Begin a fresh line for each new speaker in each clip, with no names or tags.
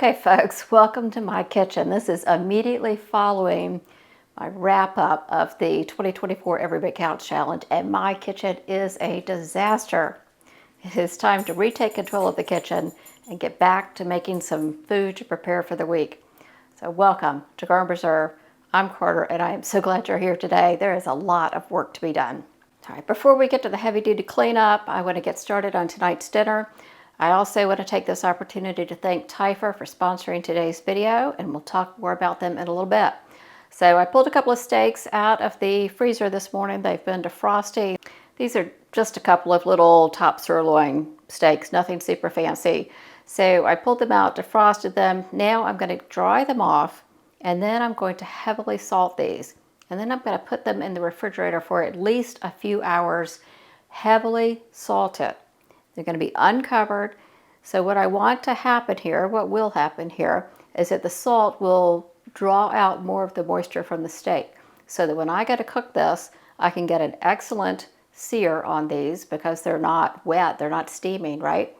Okay, folks, welcome to my kitchen. This is immediately following my wrap up of the 2024 Every Big Couch Challenge, and my kitchen is a disaster. It is time to retake control of the kitchen and get back to making some food to prepare for the week. So welcome to Garden Preserve. I'm Carter, and I am so glad you're here today. There is a lot of work to be done. All right, before we get to the heavy-duty cleanup, I want to get started on tonight's dinner. I also want to take this opportunity to thank Thermapen for sponsoring today's video, and we'll talk more about them in a little bit. So I pulled a couple of steaks out of the freezer this morning. They've been defrosted. These are just a couple of little top sirloin steaks, nothing super fancy. So I pulled them out, defrosted them. Now I'm going to dry them off, and then I'm going to heavily salt these. And then I'm going to put them in the refrigerator for at least a few hours, heavily salted. They're going to be uncovered. So what I want to happen here, what will happen here, is that the salt will draw out more of the moisture from the steak. So that when I go to cook this, I can get an excellent sear on these because they're not wet, they're not steaming, right?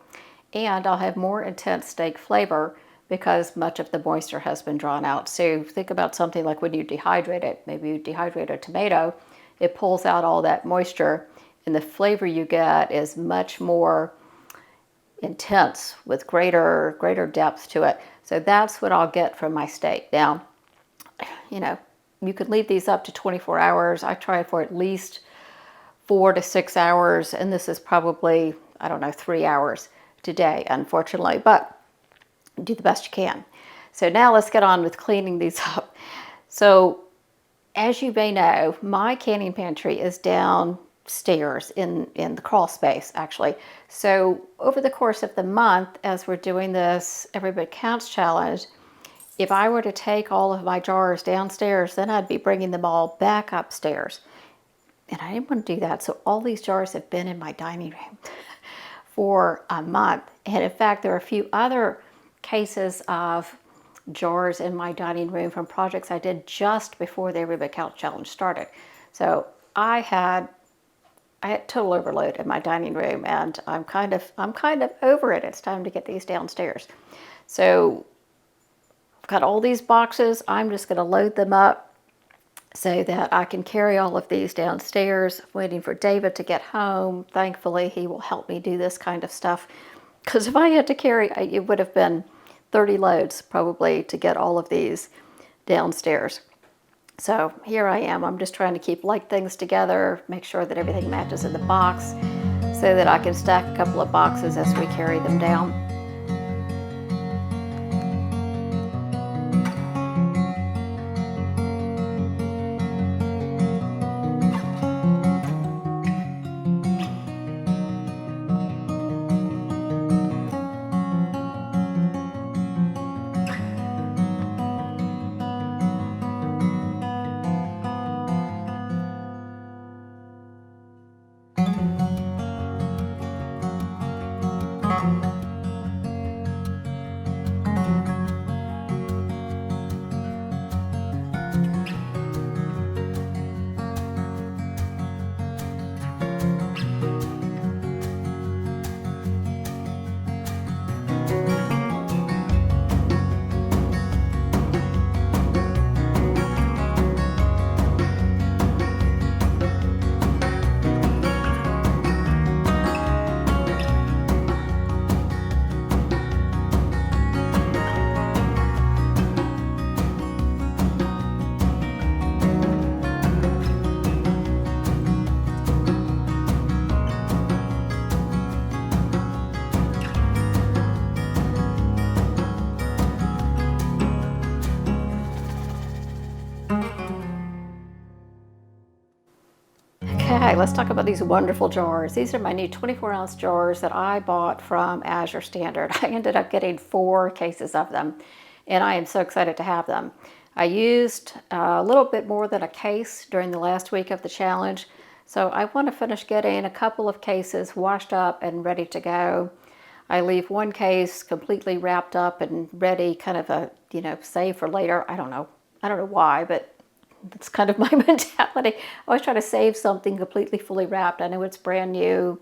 And I'll have more intense steak flavor because much of the moisture has been drawn out. So think about something like when you dehydrate it. Maybe you dehydrate a tomato, it pulls out all that moisture, and the flavor you get is much more intense with greater depth to it. So that's what I'll get from my steak. Now, you could leave these up to 24 hours. I try for at least 4 to 6 hours, and this is probably, 3 hours today, unfortunately, but do the best you can. So now let's get on with cleaning these up. So as you may know, my canning pantry is downstairs in the crawl space, actually. So over the course of the month, as we're doing this Every Bit Counts challenge, if I were to take all of my jars downstairs, then I'd be bringing them all back upstairs. And I didn't want to do that. So all these jars have been in my dining room for a month. And in fact, there are a few other cases of jars in my dining room from projects I did just before the Every Bit Couch Challenge started. So I had total overload in my dining room, and I'm kind of over it. It's time to get these downstairs. So I've got all these boxes. I'm just going to load them up so that I can carry all of these downstairs. Waiting for David to get home. Thankfully, he will help me do this kind of stuff. Because if I had to carry, it would have been 30 loads probably to get all of these downstairs. So here I am. I'm just trying to keep light things together, make sure that everything matches in the box so that I can stack a couple of boxes as we carry them down. Okay, let's talk about these wonderful jars. These are my new 24-ounce jars that I bought from Azure Standard. I ended up getting 4 cases of them, and I am so excited to have them. I used a little bit more than a case during the last week of the challenge, so I want to finish getting a couple of cases washed up and ready to go. I leave one case completely wrapped up and ready, kind of a, save for later. I don't know why, but that's kind of my mentality. I always try to save something completely fully wrapped. I know it's brand new.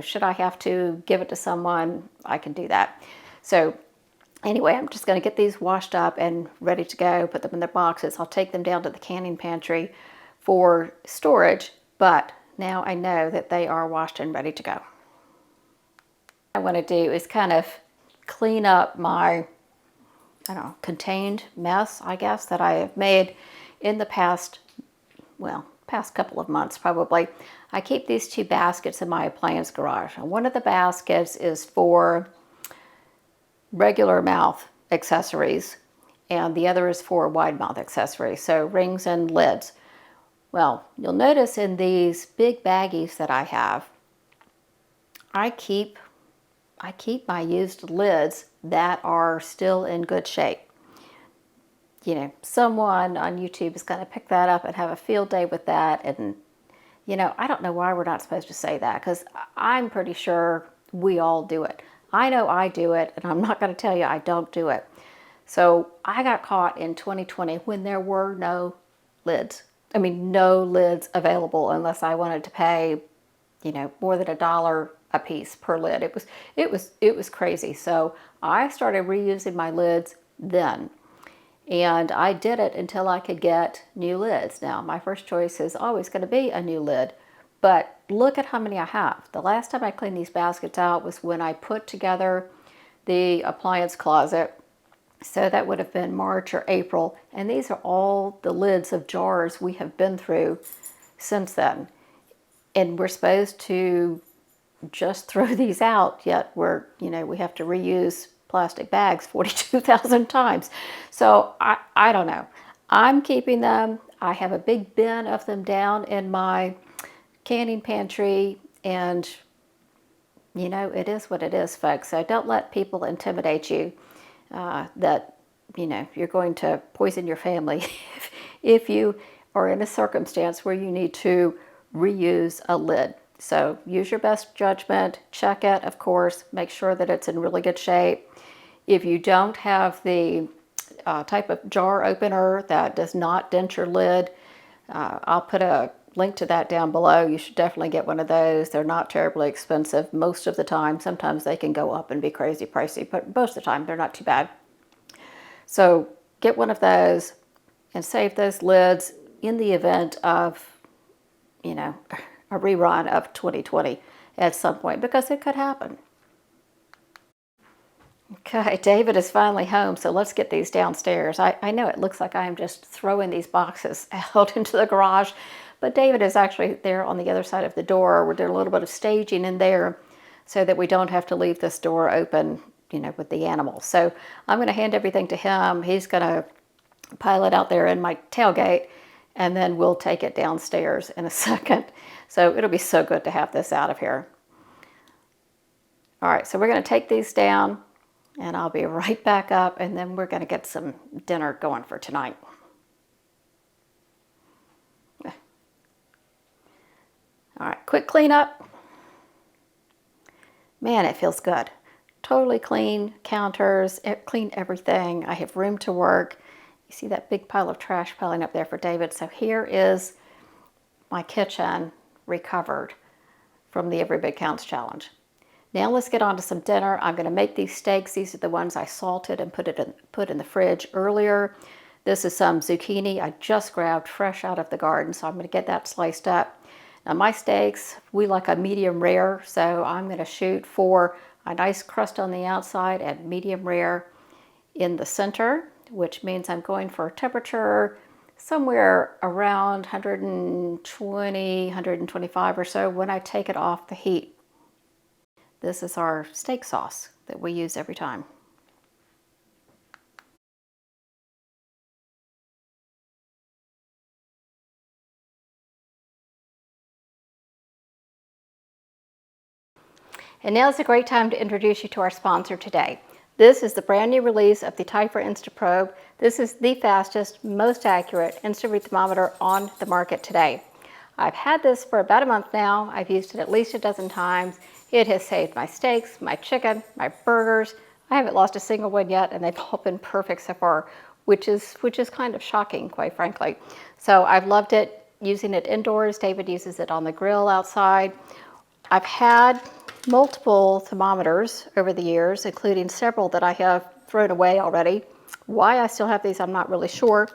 Should I have to give it to someone, I can do that. So Anyway, I'm just going to get these washed up and ready to go, put them in their boxes. I'll take them down to the canning pantry for storage, but now I know that they are washed and ready to go. What I want to do is kind of clean up my, I don't know, contained mess, I guess, that I have made in the past, well, past couple of months probably. I keep these two baskets in my appliance garage. And one of the baskets is for regular mouth accessories, and the other is for wide mouth accessories, so rings and lids. Well, you'll notice in these big baggies that I have, I keep my used lids that are still in good shape. You know, someone on YouTube is going to pick that up and have a field day with that, and you know, I don't know why we're not supposed to say that, because I'm pretty sure we all do it. I know I do it, and I'm not going to tell you I don't do it. So I got caught in 2020 when there were no lids. I mean, no lids available unless I wanted to pay, you know, more than $1 a piece per lid. It was crazy. So I started reusing my lids then. And I did it until I could get new lids. Now, my first choice is always going to be a new lid, but look at how many I have. The last time I cleaned these baskets out was when I put together the appliance closet. So that would have been March or April. And these are all the lids of jars we have been through since then. And we're supposed to just throw these out, yet you know, we have to reuse plastic bags 42,000 times. So I don't know. I'm keeping them. I have a big bin of them down in my canning pantry, and you know, it is what it is, folks. So don't let people intimidate you that, you know, you're going to poison your family if you are in a circumstance where you need to reuse a lid. So use your best judgment, check it, of course, make sure that it's in really good shape. If you don't have the type of jar opener that does not dent your lid, I'll put a link to that down below. You should definitely get one of those. They're not terribly expensive most of the time. Sometimes they can go up and be crazy pricey, but most of the time they're not too bad. So get one of those and save those lids in the event of, you know, a rerun of 2020 at some point, because it could happen. Okay, David is finally home, so let's get these downstairs. I know it looks like I am just throwing these boxes out into the garage, but David is actually there on the other side of the door. We're doing a little bit of staging in there so that we don't have to leave this door open, you know, with the animals. So I'm going to hand everything to him. He's going to pile it out there in my tailgate, and then we'll take it downstairs in a second. So it'll be so good to have this out of here. All right, so we're going to take these down, and I'll be right back up, and then we're going to get some dinner going for tonight. All right, quick cleanup. Man, it feels good. Totally clean counters, clean everything. I have room to work. You see that big pile of trash piling up there for David. So here is my kitchen recovered from the Every Bit Counts challenge. Now let's get on to some dinner. I'm going to make these steaks. These are the ones I salted and put in the fridge earlier. This is some zucchini I just grabbed fresh out of the garden, so I'm going to get that sliced up. Now my steaks, we like a medium rare, so I'm going to shoot for a nice crust on the outside and medium rare in the center, which means I'm going for a temperature somewhere around 120, 125 or so when I take it off the heat. This is our steak sauce that we use every time. And now is a great time to introduce you to our sponsor today. This is the brand new release of the Typhra InstaProbe. This is the fastest, most accurate instant thermometer on the market today. I've had this for about a month now. I've used it at least a dozen times. It has saved my steaks, my chicken, my burgers. I haven't lost a single one yet, and they've all been perfect so far, which is kind of shocking, quite frankly. So I've loved it, using it indoors. David uses it on the grill outside. I've had multiple thermometers over the years, including several that I have thrown away already. Why I still have these, I'm not really sure.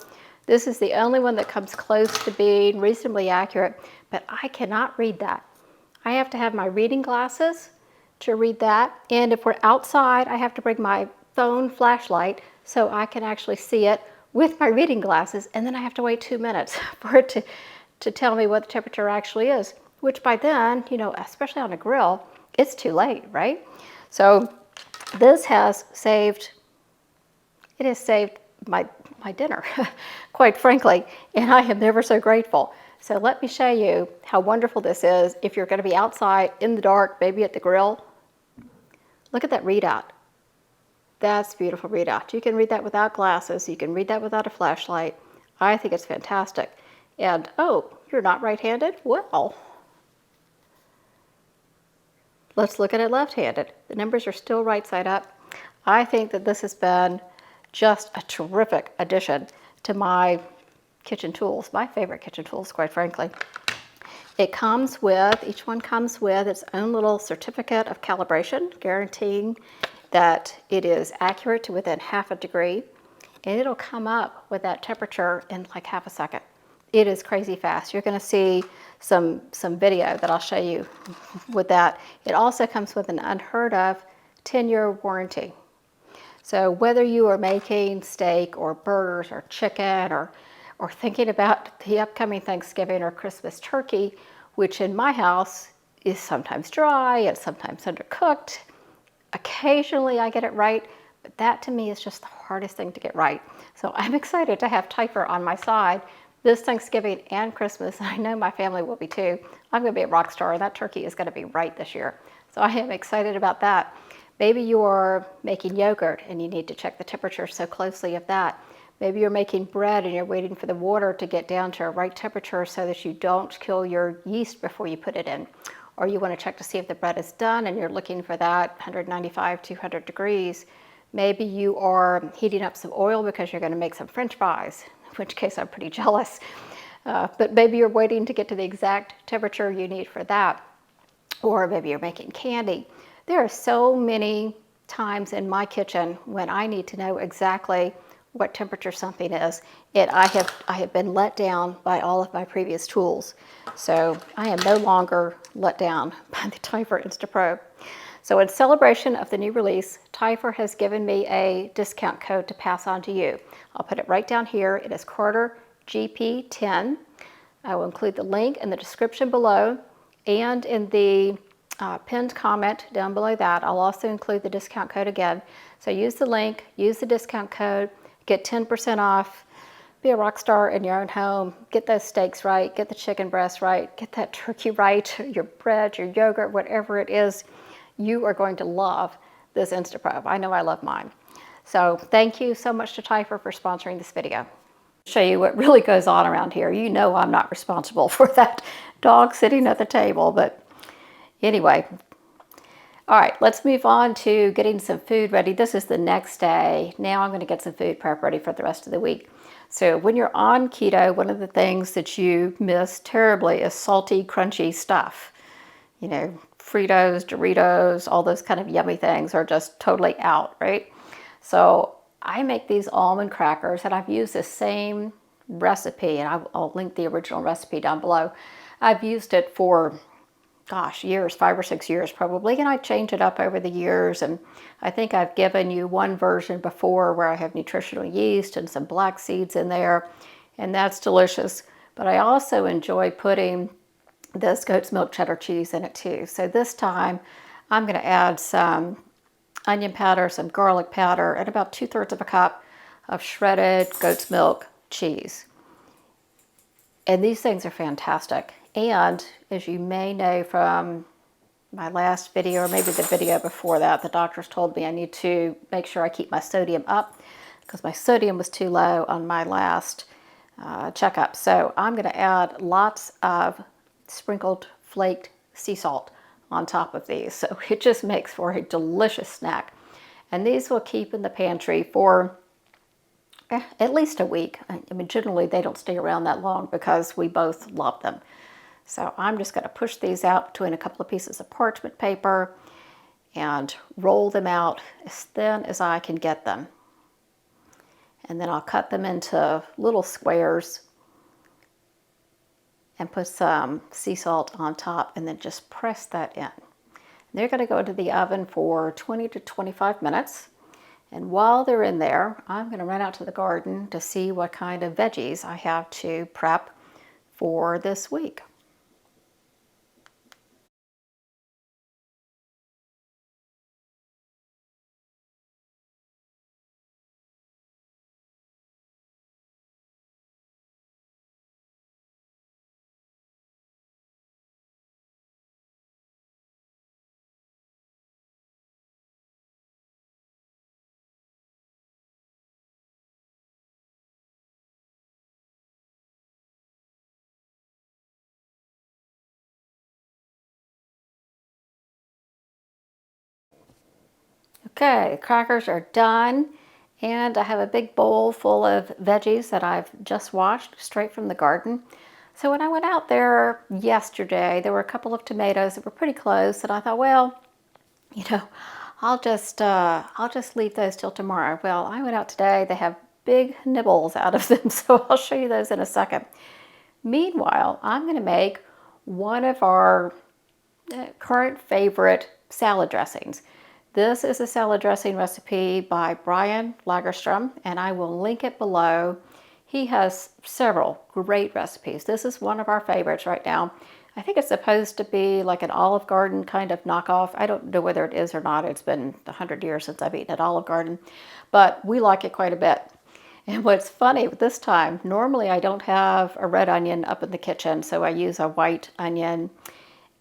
This is the only one that comes close to being reasonably accurate, but I cannot read that. I have to have my reading glasses to read that. And if we're outside, I have to bring my phone flashlight so I can actually see it with my reading glasses. And then I have to wait 2 minutes for it to tell me what the temperature actually is, which by then, you know, especially on a grill, it's too late, right? So this has saved, it has saved my dinner, quite frankly, and I am never so grateful. So let me show you how wonderful this is if you're going to be outside in the dark, maybe at the grill. Look at that readout. That's beautiful readout. You can read that without glasses. You can read that without a flashlight. I think it's fantastic. And, oh, you're not right-handed? Well, let's look at it left-handed. The numbers are still right side up. I think that this has been just a terrific addition to my kitchen tools, my favorite kitchen tools, quite frankly. It comes with, each one comes with its own little certificate of calibration, guaranteeing that it is accurate to within half a degree, and it'll come up with that temperature in like half a second. It is crazy fast. You're going to see some video that I'll show you with that. It also comes with an unheard of 10-year warranty. So whether you are making steak or burgers or chicken or thinking about the upcoming Thanksgiving or Christmas turkey, which in my house is sometimes dry and sometimes undercooked. Occasionally I get it right, but that to me is just the hardest thing to get right. So I'm excited to have Thermapen on my side this Thanksgiving and Christmas. I know my family will be too. I'm going to be a rock star, and that turkey is going to be right this year. So I am excited about that. Maybe you're making yogurt and you need to check the temperature so closely of that. Maybe you're making bread and you're waiting for the water to get down to a right temperature so that you don't kill your yeast before you put it in. Or you want to check to see if the bread is done and you're looking for that 195, 200 degrees. Maybe you are heating up some oil because you're going to make some French fries, in which case I'm pretty jealous. But maybe you're waiting to get to the exact temperature you need for that. Or maybe you're making candy. There are so many times in my kitchen when I need to know exactly what temperature something is, and I have been let down by all of my previous tools. So I am no longer let down by the Thermapen InstaPro. So in celebration of the new release, Thermapen has given me a discount code to pass on to you. I'll put it right down here. It is Carter GP10. I will include the link in the description below, and in the pinned comment down below that, I'll also include the discount code again. So use the link, use the discount code, get 10% off, be a rock star in your own home, get those steaks right, get the chicken breast right, get that turkey right, your bread, your yogurt, whatever it is, you are going to love this InstaPro. I know I love mine. So thank you so much to Thermapen for sponsoring this video. Show you what really goes on around here. You know I'm not responsible for that dog sitting at the table, but anyway. All right, let's move on to getting some food ready. This is the next day. Now I'm going to get some food prep ready for the rest of the week. So when you're on keto, one of the things that you miss terribly is salty, crunchy stuff. You know, Fritos, Doritos, all those kind of yummy things are just totally out, right? So I make these almond crackers, and I've used the same recipe, and I'll link the original recipe down below. I've used it for gosh, years, 5 or 6 years probably, and I change it up over the years, and I think I've given you one version before where I have nutritional yeast and some black seeds in there, and that's delicious. But I also enjoy putting this goat's milk cheddar cheese in it too. So this time I'm going to add some onion powder, some garlic powder, and about 2/3 of a cup of shredded goat's milk cheese. And these things are fantastic. And as you may know from my last video, or maybe the video before that, the doctors told me I need to make sure I keep my sodium up because my sodium was too low on my last checkup. So I'm going to add lots of sprinkled flaked sea salt on top of these. So it just makes for a delicious snack. And these will keep in the pantry for at least a week. I mean, generally they don't stay around that long because we both love them. So I'm just going to push these out between a couple of pieces of parchment paper, and roll them out as thin as I can get them. And then I'll cut them into little squares and put some sea salt on top and then just press that in. They're going to go into the oven for 20 to 25 minutes. And while they're in there, I'm going to run out to the garden to see what kind of veggies I have to prep for this week. Okay, the crackers are done, and I have a big bowl full of veggies that I've just washed straight from the garden. So when I went out there yesterday, there were a couple of tomatoes that were pretty close, and I thought, well, you know, I'll just leave those till tomorrow. Well, I went out today. They have big nibbles out of them, so I'll show you those in a second. Meanwhile, I'm going to make one of our current favorite salad dressings. This is a salad dressing recipe by Brian Lagerstrom, and I will link it below. He has several great recipes. This is one of our favorites right now. I think it's supposed to be like an Olive Garden kind of knockoff. I don't know whether it is or not. It's been 100 years since I've eaten at Olive Garden, but we like it quite a bit. And what's funny this time, normally I don't have a red onion up in the kitchen, so I use a white onion,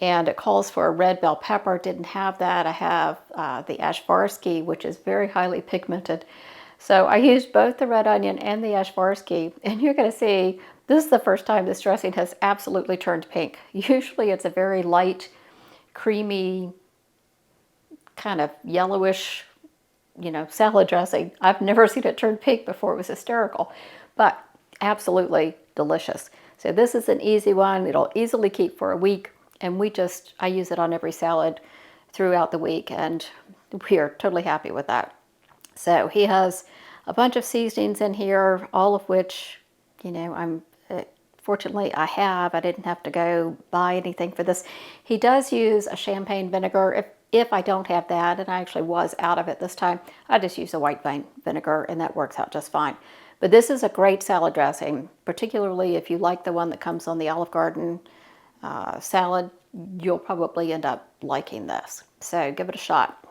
and it calls for a red bell pepper. Didn't have that. I have the ashvarsky, which is very highly pigmented. So I used both the red onion and the ashvarsky, and you're going to see this is the first time this dressing has absolutely turned pink. Usually it's a very light, creamy, kind of yellowish, salad dressing. I've never seen it turn pink before. It was hysterical, but absolutely delicious. So this is an easy one. It'll easily keep for a week, and I use it on every salad throughout the week, and we are totally happy with that. So he has a bunch of seasonings in here, all of which, fortunately I didn't have to go buy anything for this. He does use a champagne vinegar. If I don't have that, and I actually was out of it this time, I just use a white vine vinegar, and that works out just fine. But this is a great salad dressing, particularly if you like the one that comes on the Olive Garden salad. You'll probably end up liking this. So give it a shot.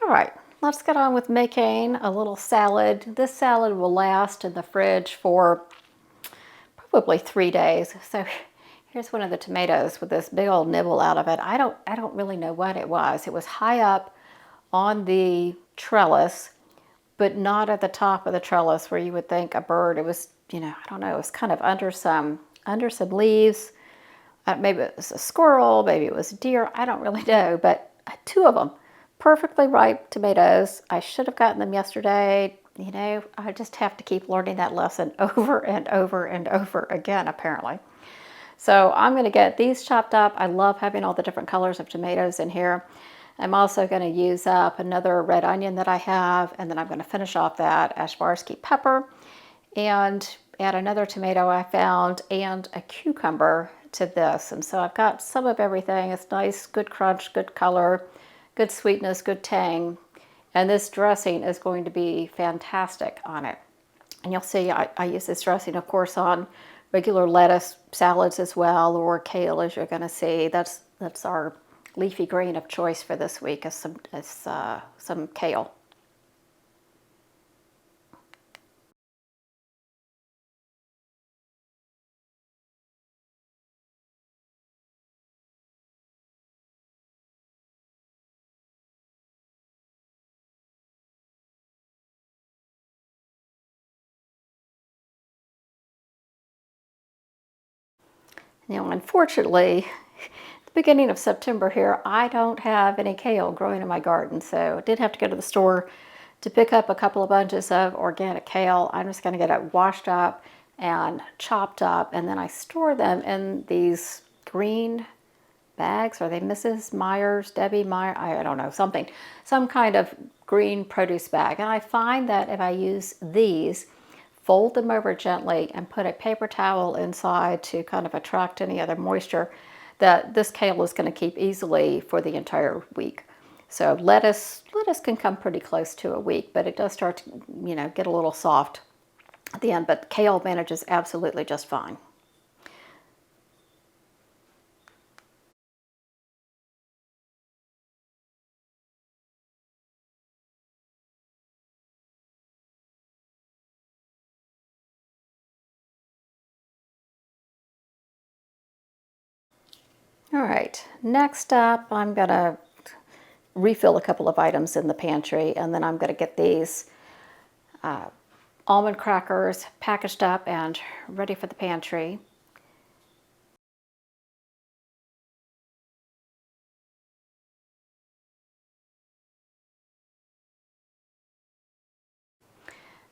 All right, let's get on with making a little salad. This salad will last in the fridge for probably 3 days. So here's one of the tomatoes with this big old nibble out of it. I don't really know what it was. It was high up on the trellis, but not at the top of the trellis where you would think a bird. It was, I don't know, it was kind of under some leaves. Maybe it was a squirrel, maybe it was a deer. I don't really know, but two of them, perfectly ripe tomatoes. I should have gotten them yesterday. I just have to keep learning that lesson over and over and over again, apparently. So I'm going to get these chopped up. I love having all the different colors of tomatoes in here. I'm also going to use up another red onion that I have, and then I'm going to finish off that ashvarsky pepper and add another tomato I found and a cucumber to this. And so I've got some of everything. It's nice, good crunch, good color, good sweetness, good tang. And this dressing is going to be fantastic on it. And you'll see I use this dressing, of course, on regular lettuce salads as well, or kale, as you're going to see. That's our leafy green of choice for this week, is some kale. Now, unfortunately, at the beginning of September here, I don't have any kale growing in my garden, so I did have to go to the store to pick up a couple of bunches of organic kale. I'm just going to get it washed up and chopped up, and then I store them in these green bags. Are they Mrs. Myers, Debbie Meyer? I don't know, something, some kind of green produce bag. And I find that if I use these, fold them over gently and put a paper towel inside to kind of attract any other moisture, that this kale is going to keep easily for the entire week. So lettuce can come pretty close to a week, but it does start to, get a little soft at the end. But kale manages absolutely just fine. All right, next up, I'm gonna refill a couple of items in the pantry, and then I'm gonna get these almond crackers packaged up and ready for the pantry.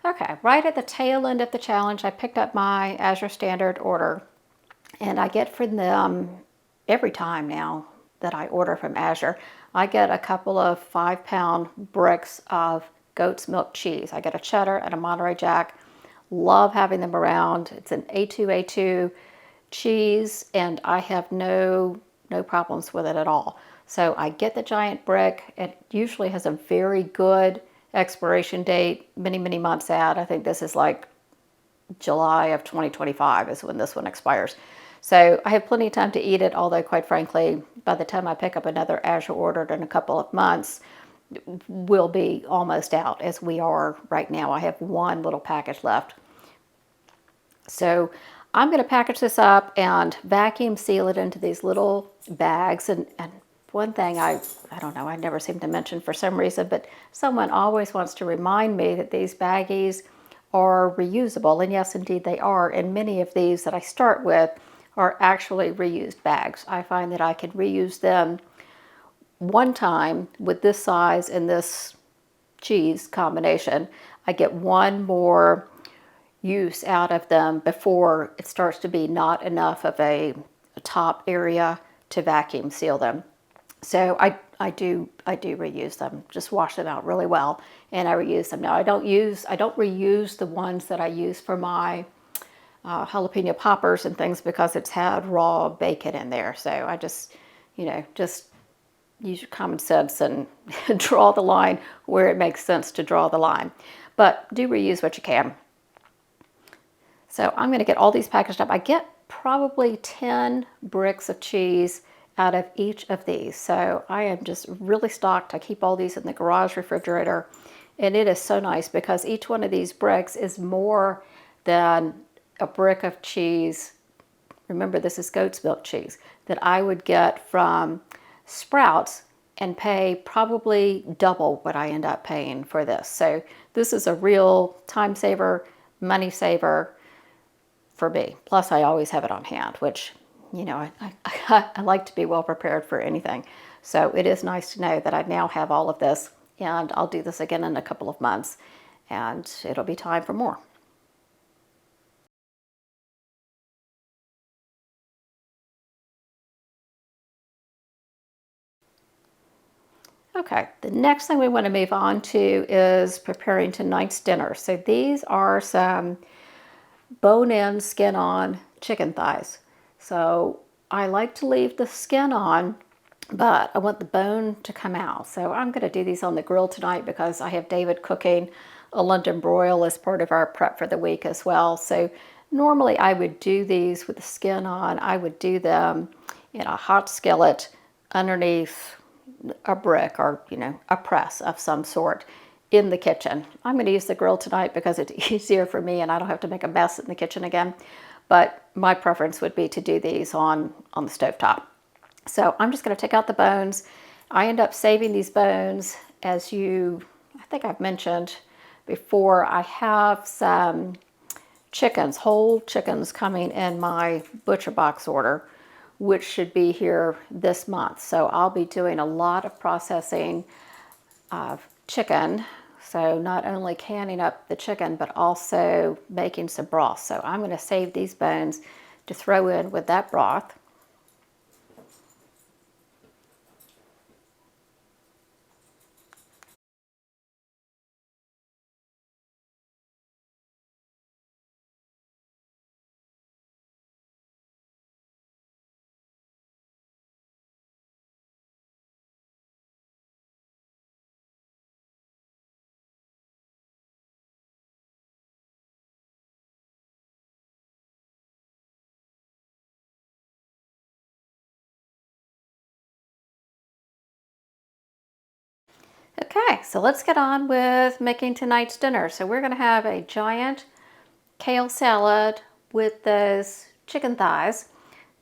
Okay, right at the tail end of the challenge, I picked up my Azure Standard order, and I get from them every time now that I order from Azure, I get a couple of 5-pound bricks of goat's milk cheese. I get a cheddar and a Monterey Jack. Love having them around. It's an A2 cheese, and I have no problems with it at all. So I get the giant brick. It usually has a very good expiration date, many months out. I think this is like July of 2025 is when this one expires. So I have plenty of time to eat it, although quite frankly, by the time I pick up another Azure order in a couple of months, we'll be almost out as we are right now. I have one little package left. So I'm going to package this up and vacuum seal it into these little bags. And one thing I don't know, I never seem to mention for some reason, but someone always wants to remind me that these baggies are reusable. And yes, indeed they are. And many of these that I start with are actually reused bags. I find that I can reuse them one time with this size and this cheese combination. I get one more use out of them before it starts to be not enough of a top area to vacuum seal them. So I do reuse them. Just wash them out really well, and I reuse them. Now I don't reuse the ones that I use for my jalapeno poppers and things because it's had raw bacon in there. So I just use your common sense and draw the line where it makes sense to draw the line. But do reuse what you can. So I'm going to get all these packaged up. I get probably 10 bricks of cheese out of each of these. So I am just really stocked. I keep all these in the garage refrigerator. And it is so nice because each one of these bricks is more than a brick of cheese. Remember, this is goat's milk cheese that I would get from Sprouts and pay probably double what I end up paying for this. So this is a real time saver, money saver for me. Plus, I always have it on hand, which, I like to be well prepared for anything. So it is nice to know that I now have all of this, and I'll do this again in a couple of months, and it'll be time for more. Okay, the next thing we want to move on to is preparing tonight's dinner. So these are some bone-in, skin-on chicken thighs. So I like to leave the skin on, but I want the bone to come out. So I'm going to do these on the grill tonight because I have David cooking a London broil as part of our prep for the week as well. So normally I would do these with the skin on. I would do them in a hot skillet underneath a brick or, a press of some sort in the kitchen. I'm going to use the grill tonight because it's easier for me and I don't have to make a mess in the kitchen again. But my preference would be to do these on the stovetop. So I'm just going to take out the bones. I end up saving these bones as I think I've mentioned before. I have some chickens, whole chickens coming in my butcher box order, which should be here this month. So I'll be doing a lot of processing of chicken. So not only canning up the chicken, but also making some broth. So I'm going to save these bones to throw in with that broth. Okay, so let's get on with making tonight's dinner. So we're going to have a giant kale salad with those chicken thighs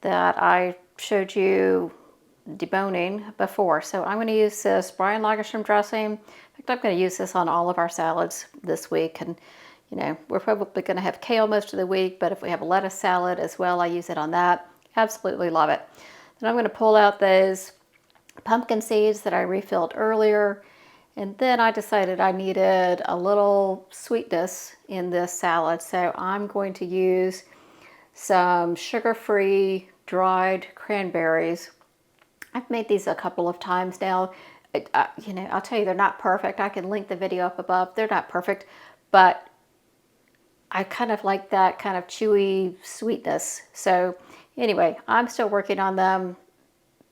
that I showed you deboning before. So I'm going to use this Brian Lagerstrom dressing. In fact, I'm going to use this on all of our salads this week. And, you know, we're probably going to have kale most of the week, but if we have a lettuce salad as well, I use it on that. Absolutely love it. Then I'm going to pull out those pumpkin seeds that I refilled earlier. And then I decided I needed a little sweetness in this salad. So I'm going to use some sugar-free dried cranberries. I've made these a couple of times now. You know, I'll tell you, they're not perfect. I can link the video up above. They're not perfect, but I kind of like that kind of chewy sweetness. So anyway, I'm still working on them,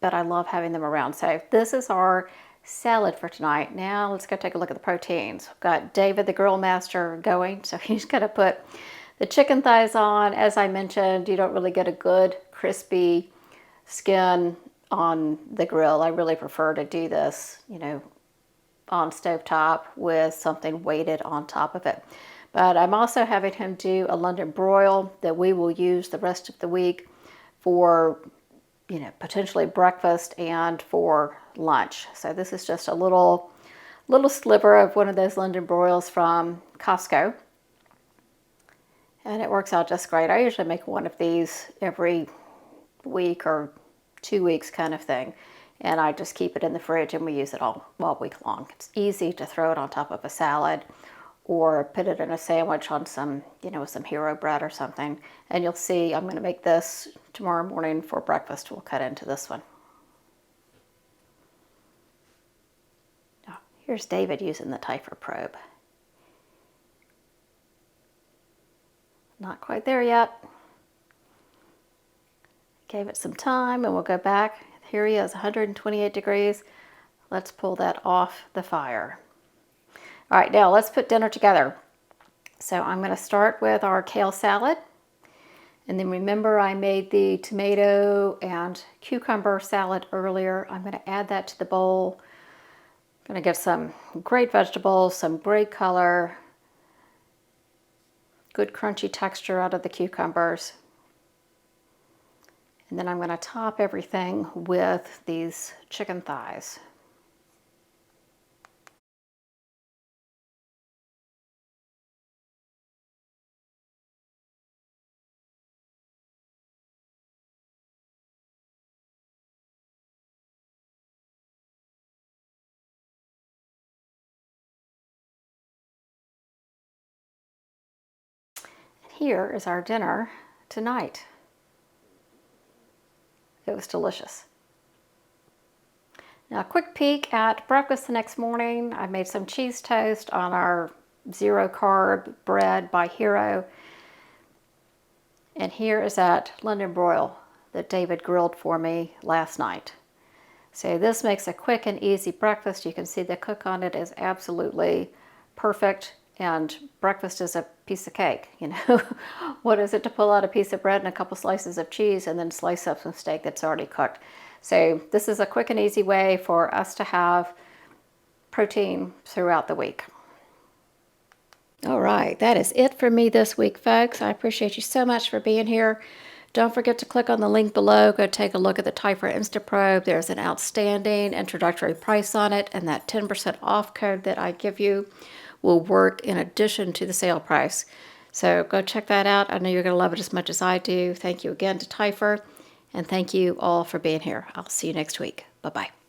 but I love having them around. So this is our salad for tonight. Now let's go take a look at the proteins. We've got David, the grill master, going. So he's going to put the chicken thighs on. As I mentioned, you don't really get a good crispy skin on the grill. I really prefer to do this, you know, on stovetop with something weighted on top of it. But I'm also having him do a London broil that we will use the rest of the week for, you know, potentially breakfast and for lunch. So this is just a little sliver of one of those London broils from Costco. And it works out just great. I usually make one of these every week or 2 weeks kind of thing. And I just keep it in the fridge and we use it all week long. It's easy to throw it on top of a salad or put it in a sandwich on some, you know, some hero bread or something. And you'll see I'm going to make this tomorrow morning for breakfast. We'll cut into this one. Now, here's David using the Typher probe. Not quite there yet. Gave it some time and we'll go back. Here he is, 128 degrees. Let's pull that off the fire. All right, now let's put dinner together. So I'm going to start with our kale salad. And then remember I made the tomato and cucumber salad earlier. I'm going to add that to the bowl. I'm going to get some great vegetables, some great color, good crunchy texture out of the cucumbers. And then I'm going to top everything with these chicken thighs. Here is our dinner tonight. It was delicious. Now a quick peek at breakfast the next morning. I made some cheese toast on our zero carb bread by Hero. And here is that London broil that David grilled for me last night. So this makes a quick and easy breakfast. You can see the cook on it is absolutely perfect. And breakfast is a piece of cake, you know. What is it to pull out a piece of bread and a couple slices of cheese and then slice up some steak that's already cooked? So this is a quick and easy way for us to have protein throughout the week. All right, that is it for me this week, folks. I appreciate you so much for being here. Don't forget to click on the link below. Go take a look at the Typher Instaprobe. There's an outstanding introductory price on it, and that 10% off code that I give you will work in addition to the sale price. So go check that out. I know you're going to love it as much as I do. Thank you again to Tyfer, and thank you all for being here. I'll see you next week. Bye-bye.